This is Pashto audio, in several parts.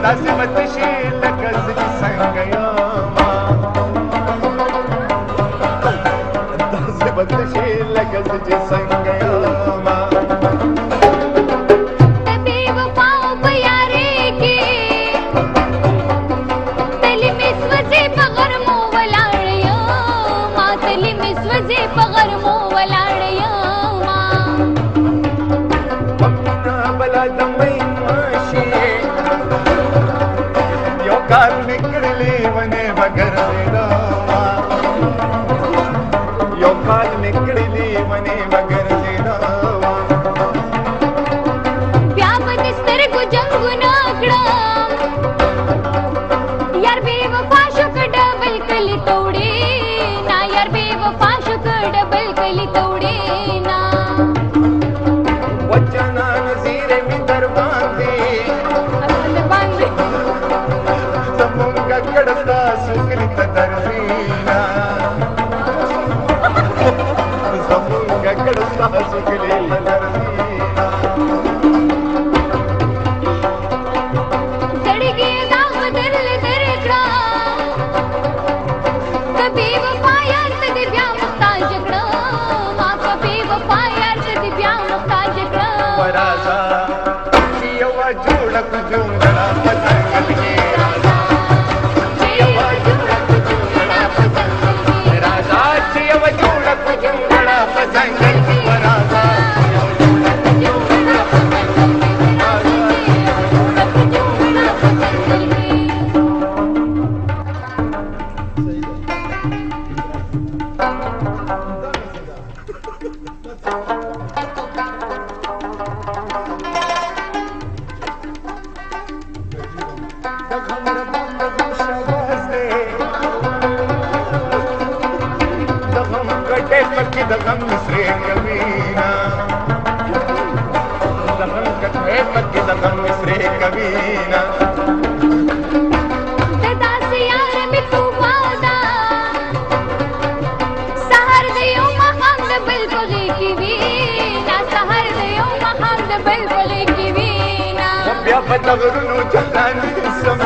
داسې شي لکه زه چې څنګه یمه داسې به شي لکه زه چې څنګه یمه د بې وفاو په یارۍ کې تلې مې سوځې په غرمو ولاړ یمه تلې مې سوځې په غرمو ولاړ یمه وختونه بلا د مینا شي یو کار مې کړلی ونې به ګرځېدمه یو کال مې کړلی ونې به ګرځېدمه بیا به د سترګو جنګونه کړم یار بې وفا شو که ډبل کلي توړې نه یار بې وفا شو که ډبل کلي توړې نه وچانا نظیرې مې در باندې زمونږ کړه ستاسو کلي ته درځینا زمونږ کړه ستاسو کلي ته درځینا زړګي دا بدل درکړم که بې وفا یار ته دې بیا محتاج کړم ما که بې وفا یار ته دې بیا محتاج کړم ورازا چې یوه جوړه کو جونګړه په څنګل کې راځه چې یوه جوړه کو جونګړه په څنګل کې راځه چې یوه جوړه کو جونګړه په څنګل کې ورازه د غم سرې کوینا د غم کټه پکې د غم سرې کوینا د داسې یار مې توبه ده سهار د یو ماښام د بل په غېږ کې وینا سهار د یو ماښام د بل په غېږ کې وینا بیا په دغرونو جلان سم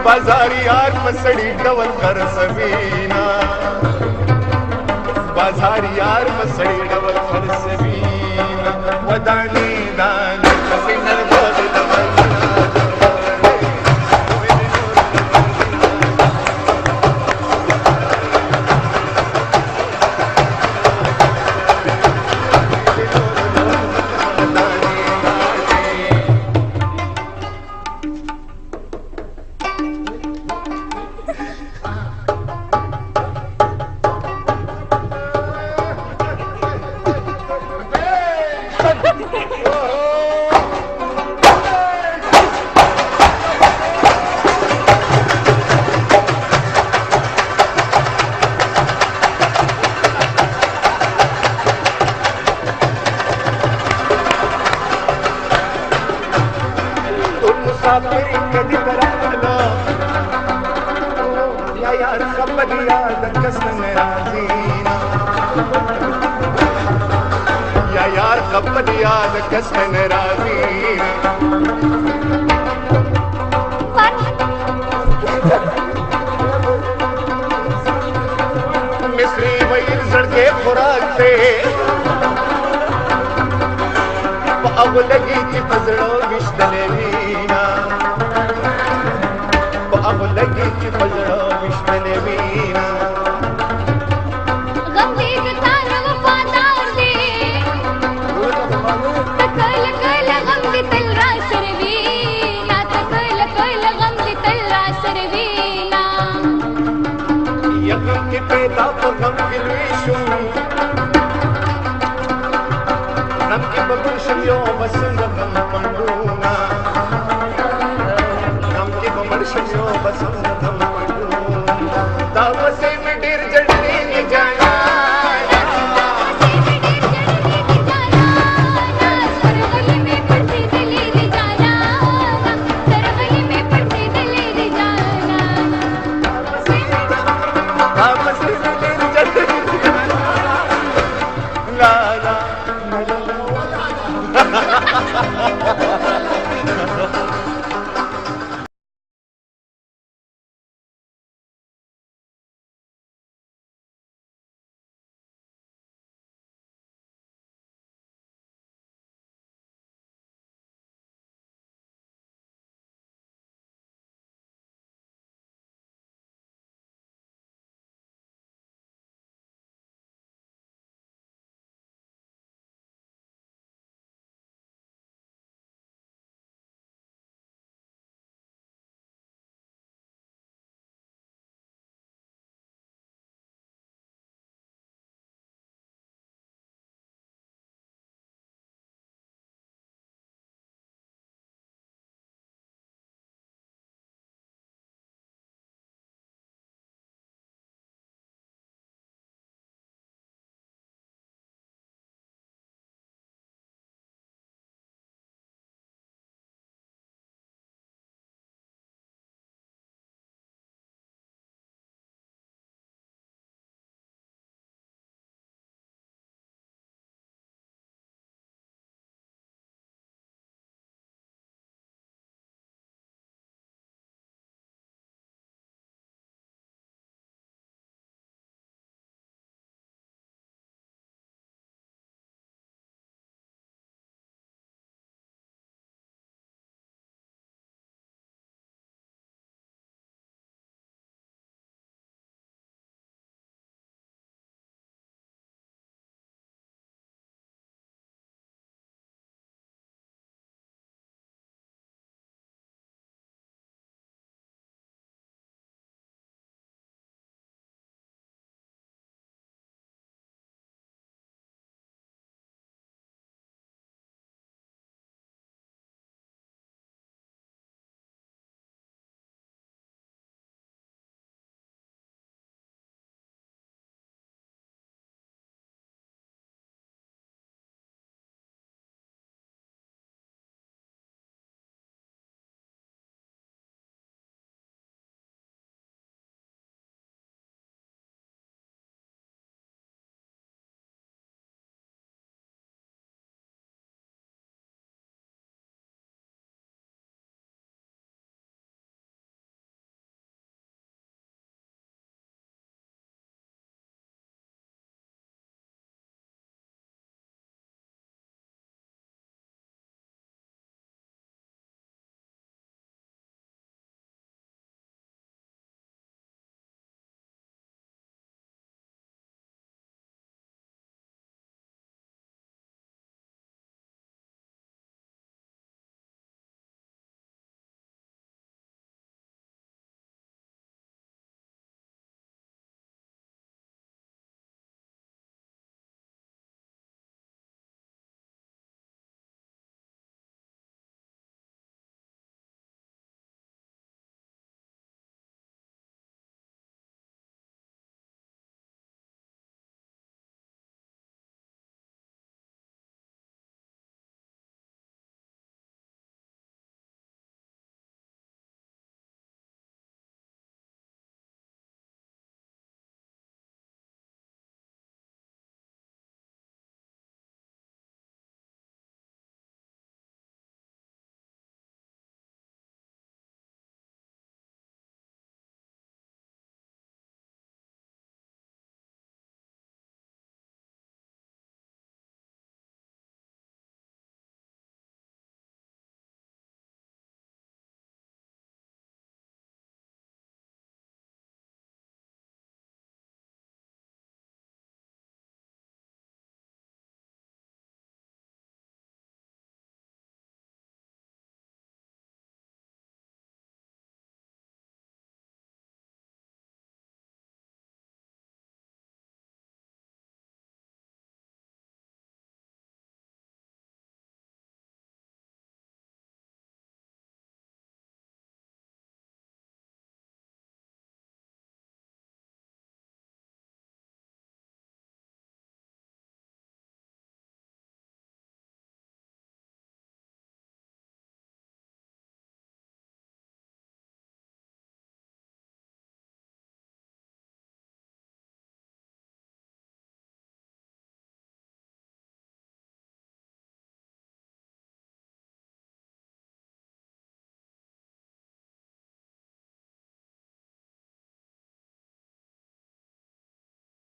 بازار یار په سړي ډول خرڅوینا بازار یار په سړي ډول خرڅوینا ودانې دانې پسې نرګل د مسافری کدی ترالا یا یار خبر یاد کس ناراضینا یا یار خبر یاد کس ناراضینا مصری ویر زړګي خوراک ته अब लगी कि पजड़ो विश्तले वीना अब लगी कि पजड़ो विश्तले वीना गम दे तार वफादार दे तकल कल गम दे तल रासरवीना तकल कल गम दे तल रासरवीना यगम के पैदा पर गम गिलवेशु نم کی بگرشم یو بسنگ غم پندونا نم کی بگرشم یو بسنگ غم پندونا دا بسے میں ڈیر جڑنے نہیں جانا سرغلی میں پڑتی دلی دی جانا سرغلی میں پڑتی دلی دی جانا دا بسے میں ڈیر جڑنے نہیں جانا لا لا हा